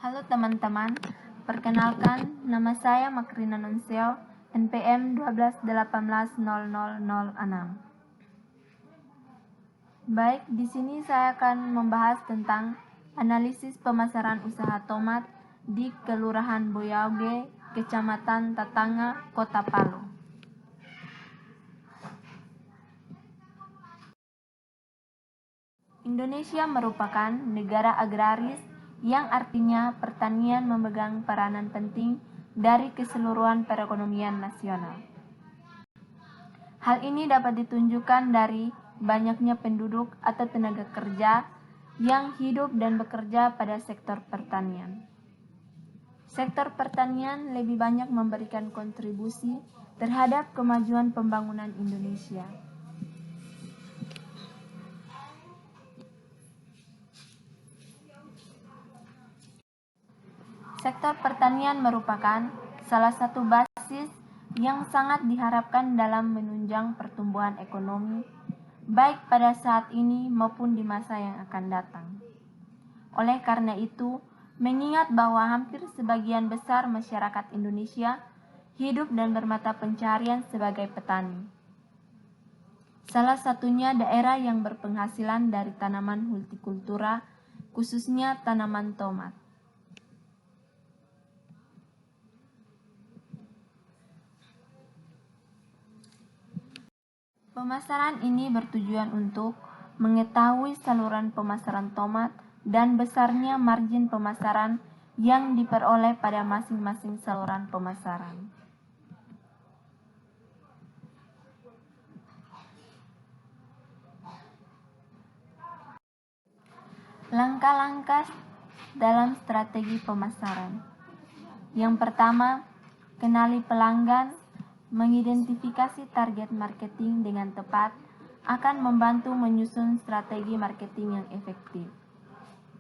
Halo teman-teman, perkenalkan nama saya Makrina Nonseo, NPM 12180006. Baik, di sini saya akan membahas tentang analisis pemasaran usaha tomat di Kelurahan Boyauge, Kecamatan Tatanga, Kota Palu. Indonesia merupakan negara agraris yang artinya pertanian memegang peranan penting dari keseluruhan perekonomian nasional. Hal ini dapat ditunjukkan dari banyaknya penduduk atau tenaga kerja yang hidup dan bekerja pada sektor pertanian. Sektor pertanian lebih banyak memberikan kontribusi terhadap kemajuan pembangunan Indonesia. Sektor pertanian merupakan salah satu basis yang sangat diharapkan dalam menunjang pertumbuhan ekonomi, baik pada saat ini maupun di masa yang akan datang. Oleh karena itu, mengingat bahwa hampir sebagian besar masyarakat Indonesia hidup dan bermata pencaharian sebagai petani. Salah satunya daerah yang berpenghasilan dari tanaman hortikultura, khususnya tanaman tomat. Pemasaran ini bertujuan untuk mengetahui saluran pemasaran tomat dan besarnya margin pemasaran yang diperoleh pada masing-masing saluran pemasaran. Langkah-langkah dalam strategi pemasaran. Yang pertama, kenali pelanggan. Mengidentifikasi target marketing dengan tepat akan membantu menyusun strategi marketing yang efektif.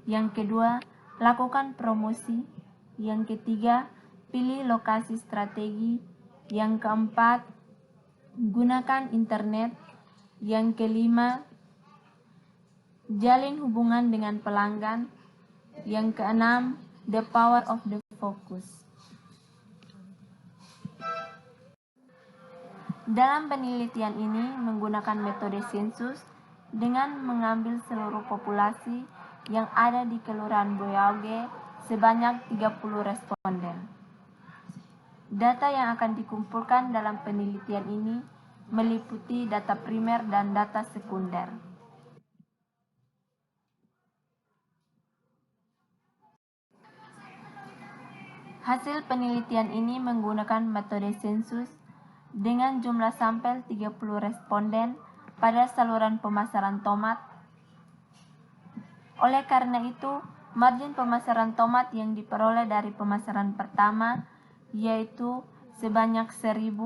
Yang kedua, lakukan promosi. Yang ketiga, pilih lokasi strategi. Yang keempat, gunakan internet. Yang kelima, jalin hubungan dengan pelanggan. Yang keenam, the power of the focus. Dalam penelitian ini menggunakan metode sensus dengan mengambil seluruh populasi yang ada di Kelurahan Boyauge sebanyak 30 responden. Data yang akan dikumpulkan dalam penelitian ini meliputi data primer dan data sekunder. Hasil penelitian ini menggunakan metode sensus dengan jumlah sampel 30 responden pada saluran pemasaran tomat. Oleh karena itu, margin pemasaran tomat yang diperoleh dari pemasaran pertama yaitu sebanyak 1000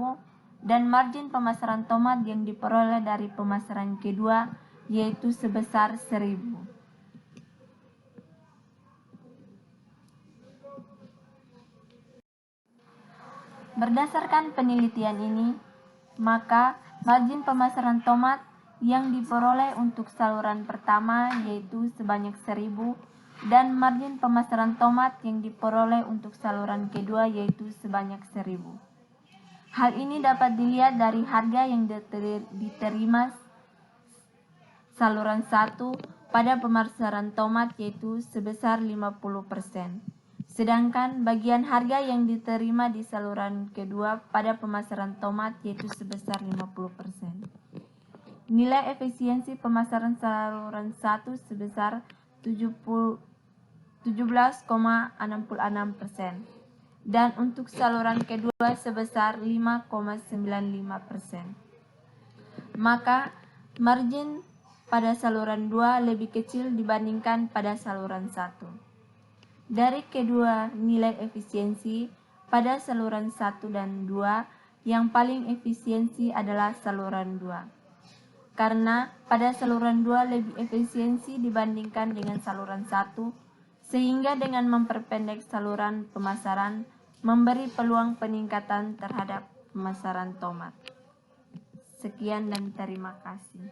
dan margin pemasaran tomat yang diperoleh dari pemasaran kedua yaitu sebesar 1000. Berdasarkan penelitian ini, maka margin pemasaran tomat yang diperoleh untuk saluran pertama yaitu sebanyak 1000 dan margin pemasaran tomat yang diperoleh untuk saluran kedua yaitu sebanyak 1000. Hal ini dapat dilihat dari harga yang diterima saluran 1 pada pemasaran tomat yaitu sebesar 50%. Sedangkan bagian harga yang diterima di saluran kedua pada pemasaran tomat yaitu sebesar 50%. Nilai efisiensi pemasaran saluran 1 sebesar 17,66% dan untuk saluran kedua sebesar 5,95%. Maka margin pada saluran 2 lebih kecil dibandingkan pada saluran 1. Dari kedua nilai efisiensi pada saluran 1 dan 2, yang paling efisiensi adalah saluran 2. Karena pada saluran 2 lebih efisiensi dibandingkan dengan saluran 1, sehingga dengan memperpendek saluran pemasaran memberi peluang peningkatan terhadap pemasaran tomat. Sekian dan terima kasih.